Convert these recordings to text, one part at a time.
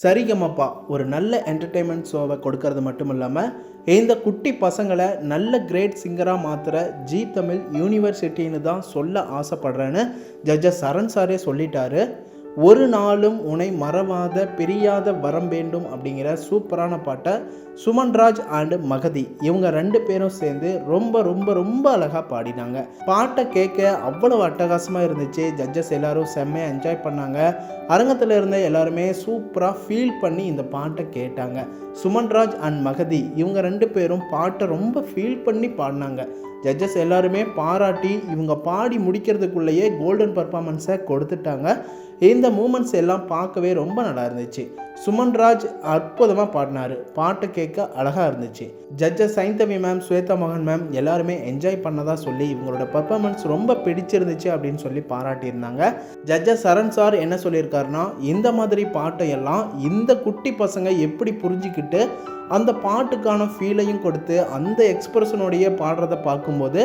சரிகமப்பா ஒரு நல்ல என்டர்டெயின்மெண்ட் ஷோவை கொடுக்கறது மட்டும் இல்லாமல் இந்த குட்டி பசங்களை நல்ல கிரேட் சிங்கராக மாற்றுற ஜி தமிழ் யூனிவர்சிட்டின்னு தான் சொல்ல ஆசைப்படுறேன்னு ஜட்ஜஸ் சரண் சாரே சொல்லிட்டாரு. ஒரு நாளும் உன்னை மறவாத பிரியாத வரம் வேண்டும் அப்படிங்கிற சூப்பரான பாட்டை சுமன்ராஜ் அண்ட் மகதி இவங்க ரெண்டு பேரும் சேர்ந்து ரொம்ப ரொம்ப ரொம்ப அழகாக பாடினாங்க. பாட்டை கேட்க அவ்வளவு அட்டகாசமாக இருந்துச்சு. ஜட்ஜஸ் எல்லாரும் செம்மையாக என்ஜாய் பண்ணாங்க. அரங்கத்தில் இருந்த எல்லாருமே சூப்பராக ஃபீல் பண்ணி இந்த பாட்டை கேட்டாங்க. சுமன்ராஜ் அண்ட் மகதி இவங்க ரெண்டு பேரும் பாட்டை ரொம்ப ஃபீல் பண்ணி பாடினாங்க. ஜட்ஜஸ் எல்லாருமே பாராட்டி இவங்க பாடி முடிக்கிறதுக்குள்ளேயே கோல்டன் பர்ஃபார்மன்ஸை கொடுத்துட்டாங்க. இந்த மூமெண்ட்ஸ் எல்லாம் பார்க்கவே ரொம்ப நல்லா இருந்துச்சு. சுமன்ராஜ் அற்புதமாக பாடினார். பாட்டு கேட்க அழகாக இருந்துச்சு. ஜட்ஜஸ் சைந்தவி மேம், ஸ்வேதா மோகன் மேம் எல்லாருமே என்ஜாய் பண்ணதா சொல்லி இவங்களோட பர்ஃபார்மன்ஸ் ரொம்ப பிடிச்சிருந்துச்சு அப்படின்னு சொல்லி பாராட்டியிருந்தாங்க. ஜட்ஜஸ் சரண் சார் என்ன சொல்லியிருக்காருன்னா, இந்த மாதிரி பாட்டை எல்லாம் இந்த குட்டி பசங்க எப்படி புரிஞ்சுக்கிட்டு அந்த பாட்டுக்கான ஃபீலையும் கொடுத்து அந்த எக்ஸ்பிரஷனோடைய பாடுறதை பார்க்கும்போது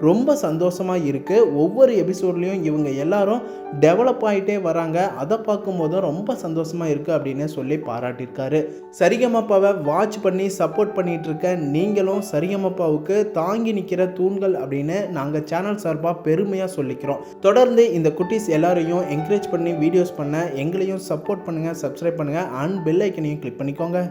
ரொம்ப சந்தோஷமாக இருக்குது. ஒவ்வொரு எபிசோட்லேயும் இவங்க எல்லாரும் டெவலப் ஆகிட்டே வராங்க. அதை பார்க்கும்போதும் ரொம்ப சந்தோஷமாக இருக்குது அப்படின்னு சொல்லி பாராட்டியிருக்காரு. சரிகமப்பாவை வாட்ச் பண்ணி சப்போர்ட் பண்ணிகிட்டு இருக்க நீங்களும் சரிகமப்பாவுக்கு தாங்கி நிற்கிற தூண்கள் அப்படின்னு நாங்கள் சேனல் சார்பாக பெருமையாக சொல்லிக்கிறோம். தொடர்ந்து இந்த குட்டீஸ் எல்லாரையும் என்கரேஜ் பண்ணி வீடியோஸ் பண்ண எங்களையும் சப்போர்ட் பண்ணுங்கள், சப்ஸ்கிரைப் பண்ணுங்கள் அண்ட் பெல் ஐக்கனையும் கிளிக் பண்ணிக்கோங்க.